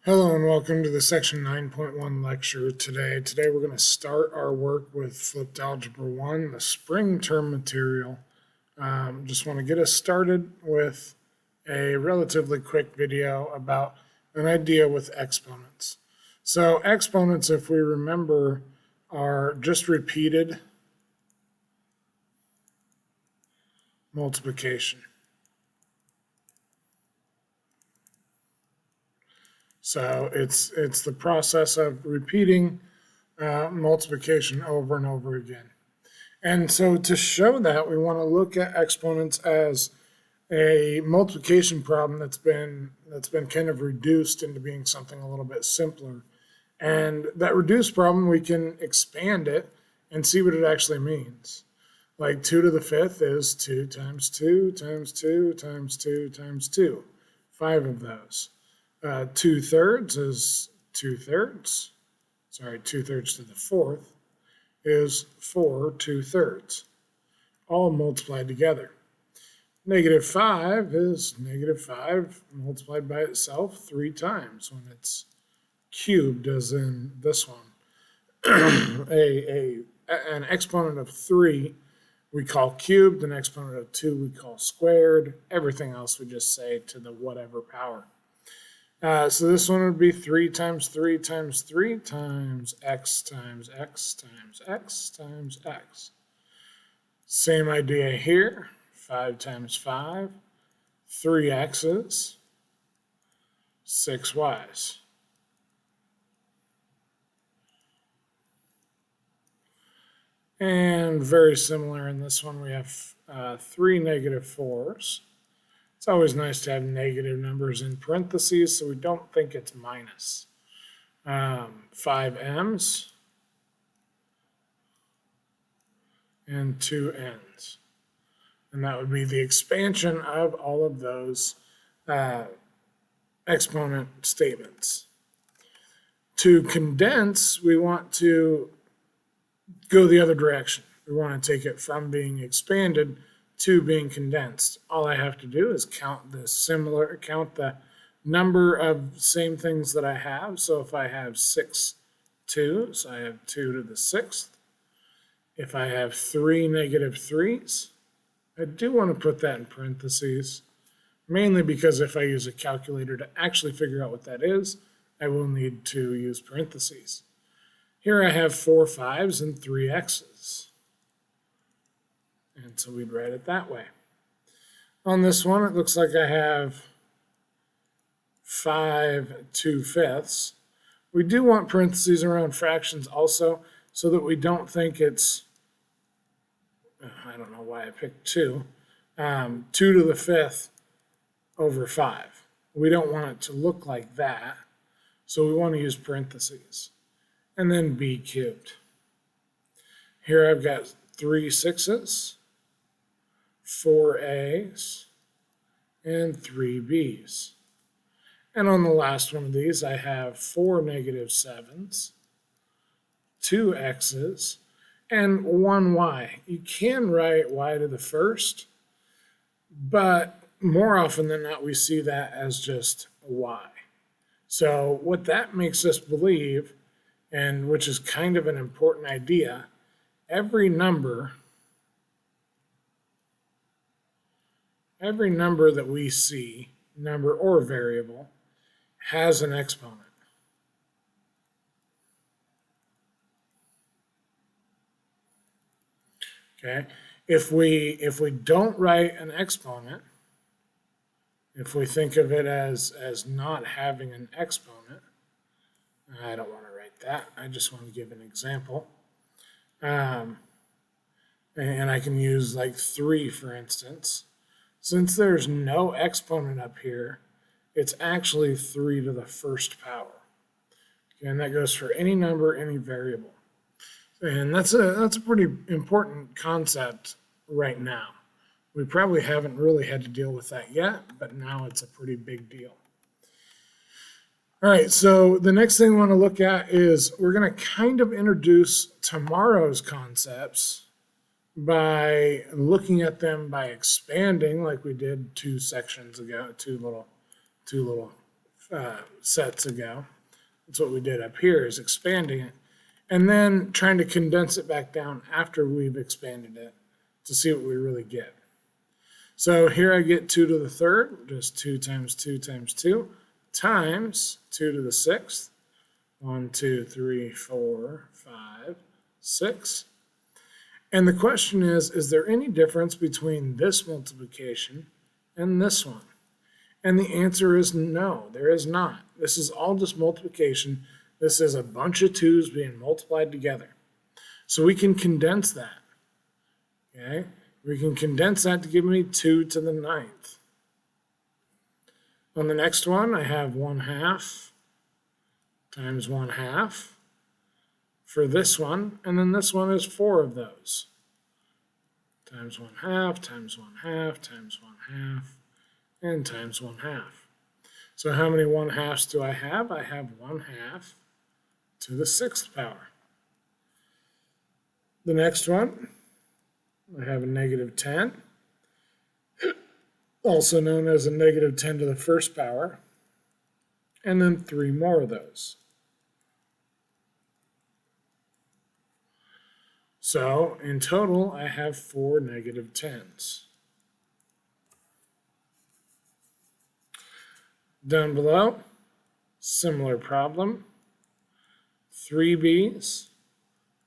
Hello and welcome to the section 9.1 lecture today. Today we're going to start our work with flipped algebra 1, the spring term material. Just want to get us started with a relatively quick video about an idea with exponents. So exponents, if we remember, are just repeated multiplication. So it's the process of repeating multiplication over and over again. And so to show that, we want to look at exponents as a multiplication problem that's been kind of reduced into being something a little bit simpler. And that reduced problem, we can expand it and see what it actually means. Like 2 to the 5th is 2 times 2 times 2 times 2 times 2. 5 of those. 2/3 is 2/3. Sorry, 2/3 to the 4th is 4 2/3, all multiplied together. -5 is -5 multiplied by itself 3 times when it's cubed, as in this one. An exponent of 3 we call cubed, an exponent of 2 we call squared, everything else we just say to the whatever power. So this one would be 3 times 3 times 3 times x times x times x times x. Same idea here, 5 times 5, 3 x's, 6 y's. And very similar in this one, we have 3 -4's. It's always nice to have negative numbers in parentheses so we don't think it's minus. 5 m's and 2 n's. And that would be the expansion of all of those exponent statements. To condense, we want to go the other direction. We want to take it from being expanded to being condensed. All I have to do is count the number of same things that I have. So if I have 6 2's, I have 2 to the 6th. If I have 3 -3's, I do want to put that in parentheses, mainly because if I use a calculator to actually figure out what that is, I will need to use parentheses. Here I have 4 5's and 3 x's. And so we'd write it that way. On this one, it looks like I have 5 2/5. We do want parentheses around fractions also, so that we don't think it's, I don't know why I picked 2, 2 to the 5th over 5. We don't want it to look like that, so we want to use parentheses. And then b cubed. Here I've got 3 6's, 4 a's, and 3 b's. And on the last one of these, I have 4 -7's, 2 x's, and 1 y. You can write y to the first, but more often than not, we see that as just a y. So what that makes us believe, and which is kind of an important idea, every number that we see, number or variable, has an exponent. Okay, if we don't write an exponent, if we think of it as not having an exponent, I don't want to write that. I just want to give an example. And I can use like 3, for instance. Since there's no exponent up here, it's actually 3 to the 1st power. Okay, and that goes for any number, any variable. And that's a pretty important concept right now. We probably haven't really had to deal with that yet, but now it's a pretty big deal. All right, so the next thing we want to look at is we're going to kind of introduce tomorrow's concepts by looking at them by expanding, like we did 2 sections ago, two little sets ago. That's what we did up here, is expanding it, and then trying to condense it back down after we've expanded it to see what we really get. So here I get 2 to the third, just 2 times 2 times 2, times 2 to the sixth. 1, 2, 3, 4, 5, 6. And the question is there any difference between this multiplication and this one? And the answer is no, there is not. This is all just multiplication. This is a bunch of 2's being multiplied together. So we can condense that. Okay? We can condense that to give me 2 to the 9th. On the next one, I have 1/2 times 1/2 for this one, and then this one is 4 of those. Times 1/2, times 1/2, times 1/2, and times 1/2. So how many 1/2s do I have? I have 1/2 to the 6th power. The next one, I have a -10, also known as a -10 to the 1st power, and then 3 more of those. So in total, I have 4 -10s. Down below, similar problem. 3b's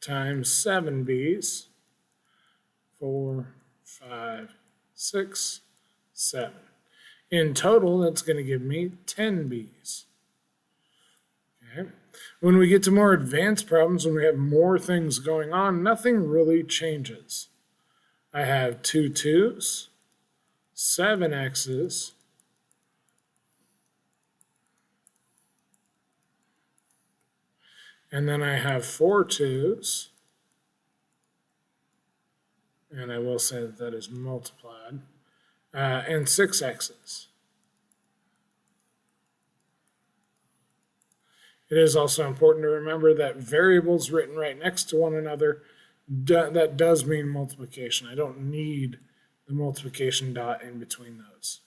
times 7b's, 4, 5, 6, 7. In total, that's going to give me 10b's. Okay. When we get to more advanced problems, when we have more things going on, nothing really changes. I have 2 2's, 7 x's, and then I have 4 2's, and I will say that is multiplied, and 6 x's. It is also important to remember that variables written right next to one another, that does mean multiplication. I don't need the multiplication dot in between those.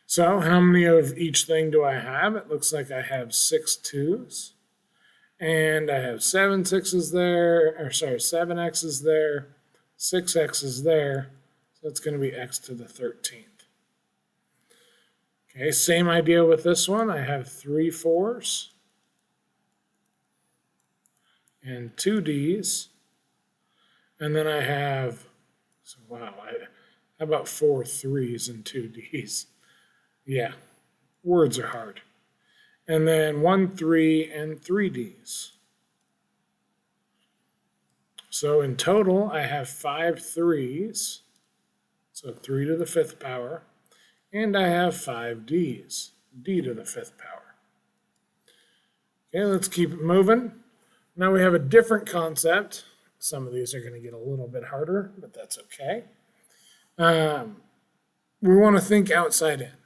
So how many of each thing do I have? It looks like I have 6 2's, and I have 7 6's there, or sorry, 7 x's there, 6 x's there, so it's going to be x to the 13th. Okay, same idea with this one. I have 3 4's, and 2 d's, and then I have, so wow, how about 4 3's and 2 d's? Yeah, words are hard. And then 1 3 and 3 d's. So in total, I have 5 3's, so 3 to the 5th power, and I have 5 d's, d to the 5th power. Okay, let's keep it moving. Now we have a different concept. Some of these are going to get a little bit harder, but that's okay. We want to think outside in.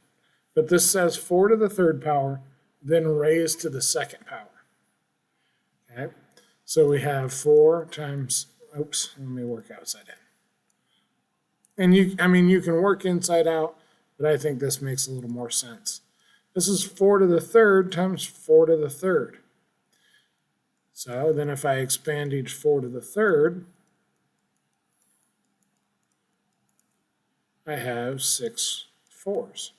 But this says 4 to the 3rd power, then raised to the 2nd power. Okay, so we have 4 times, oops, let me work outside in. And you can work inside out, but I think this makes a little more sense. This is 4 to the 3rd times 4 to the 3rd. So then if I expand each 4 to the 3rd, I have 6 4's.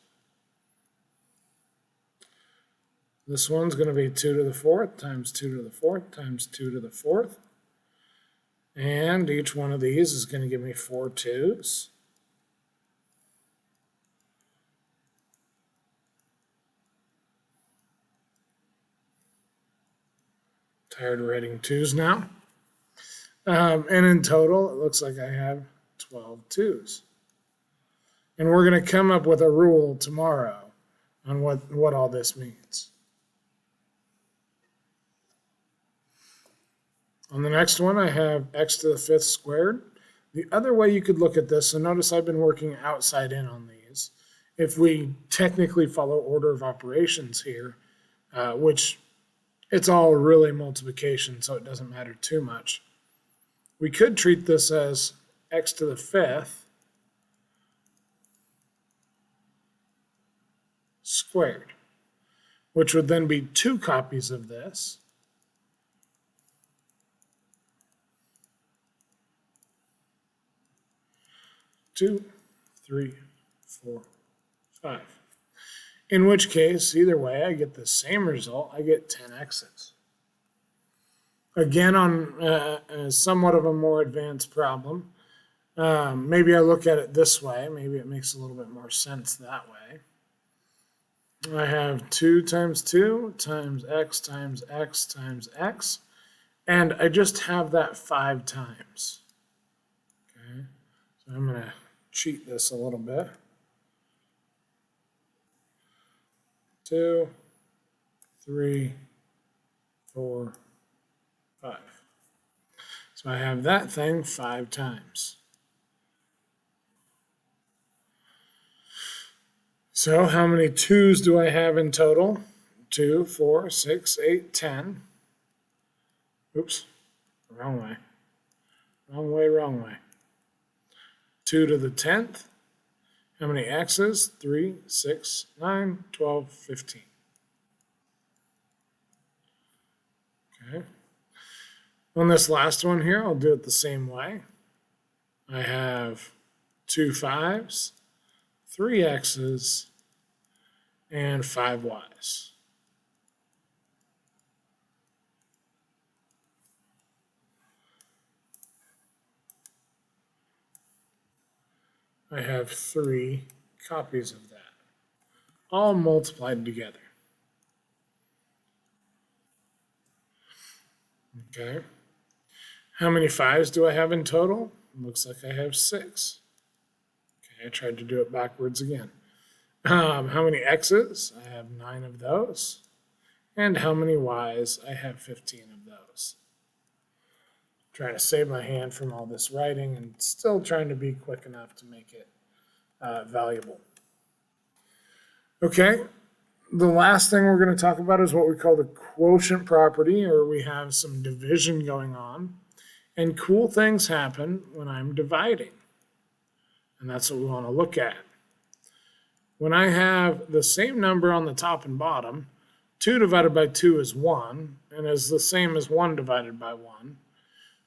This one's going to be 2 to the 4th times 2 to the 4th times 2 to the 4th. And each one of these is going to give me 4 2's. Tired of writing 2's now. And in total, it looks like I have 12 2's. And we're going to come up with a rule tomorrow on what all this means. On the next one, I have x to the 5th squared. The other way you could look at this, so notice I've been working outside in on these. If we technically follow order of operations here, which it's all really multiplication, so it doesn't matter too much. We could treat this as x to the 5th squared. which would then be 2 copies of this. Two, 3, 4, 5. In which case, either way, I get the same result. I get 10x's. Again, on somewhat of a more advanced problem, maybe I look at it this way. Maybe it makes a little bit more sense that way. I have 2 times 2 times x times x times x, and I just have that 5 times. Okay, so I'm going to cheat this a little bit. 2, 3, 4, 5. So I have that thing 5 times. So how many 2's do I have in total? 2, 4, 6, 8, 10. Oops, wrong way. Wrong way, wrong way. 2 to the 10th. How many x's? 3, 6, 9, 12, 15. Okay. On this last one here, I'll do it the same way. I have 2 5's, 3 x's, and 5 y's. I have 3 copies of that, all multiplied together. Okay. How many 5's do I have in total? Looks like I have 6. Okay, I tried to do it backwards again. How many x's? I have 9 of those. And how many y's? I have 15 of those. Trying to save my hand from all this writing and still trying to be quick enough to make it valuable. Okay, the last thing we're going to talk about is what we call the quotient property, or we have some division going on. And cool things happen when I'm dividing. And that's what we want to look at. When I have the same number on the top and bottom, 2 divided by 2 is 1, and is the same as 1 divided by 1.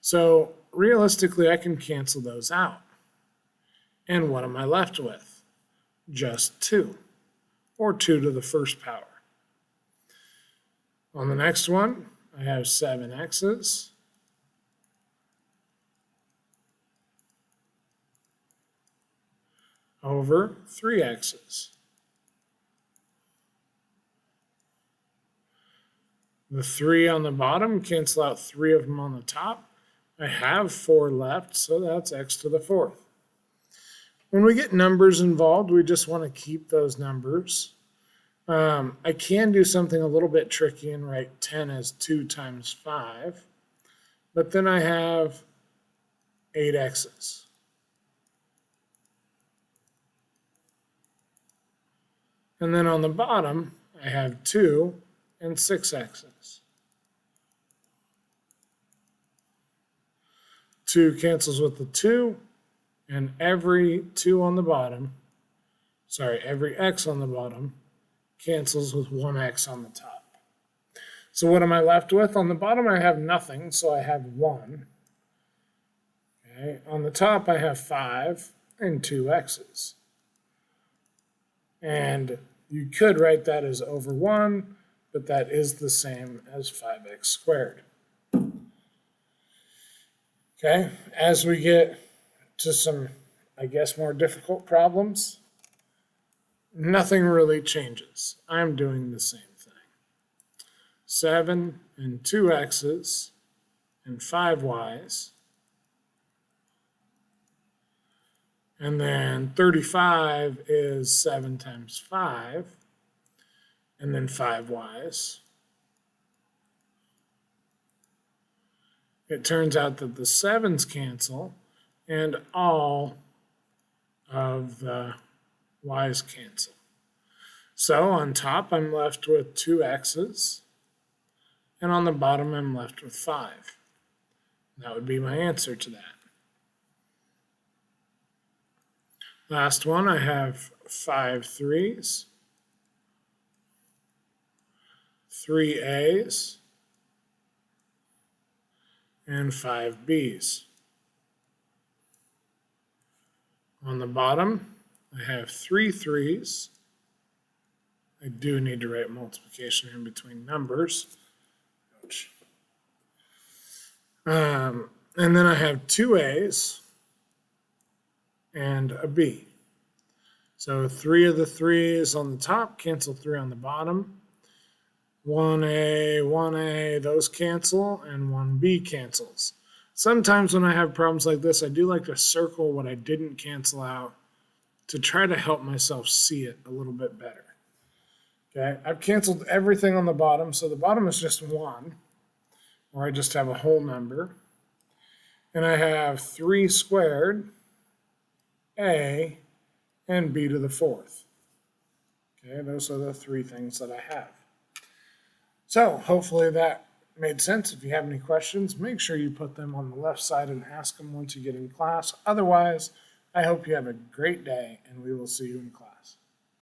So realistically, I can cancel those out. And what am I left with? Just 2, or 2 to the first power. On the next one, I have 7 x's. Over 3 x's. The 3 on the bottom cancel out 3 of them on the top. I have 4 left, so that's x to the 4th. When we get numbers involved, we just want to keep those numbers. I can do something a little bit tricky and write 10 as 2 times 5, but then I have 8 x's. And then on the bottom, I have 2 and 6 x's. 2 cancels with the 2, and every 2 on the bottom, every x on the bottom cancels with 1 x on the top. So what am I left with? On the bottom, I have nothing, so I have 1. Okay. On the top, I have 5 and 2 x's. And you could write that as over 1, but that is the same as 5x squared. Okay, as we get to some, I guess, more difficult problems, nothing really changes. I'm doing the same thing. 7 and 2 x's and 5 y's. And then 35 is 7 times 5, and then 5 y's. It turns out that the 7's cancel, and all of the y's cancel. So on top, I'm left with 2 x's, and on the bottom, I'm left with 5. That would be my answer to that. Last one, I have 5 3's 3 A's, and 5 B's. On the bottom, I have 3 3's. I do need to write multiplication in between numbers. Ouch. And then I have 2 A's and a B. So 3 of the 3's on the top cancel 3 on the bottom. 1A, 1A, those cancel, and 1B cancels. Sometimes when I have problems like this, I do like to circle what I didn't cancel out to try to help myself see it a little bit better. Okay, I've canceled everything on the bottom, so the bottom is just 1, or I just have a whole number. And I have 3 squared, A, and B to the 4th. Okay, those are the 3 things that I have. So hopefully that made sense. If you have any questions, make sure you put them on the left side and ask them once you get in class. Otherwise, I hope you have a great day, and we will see you in class.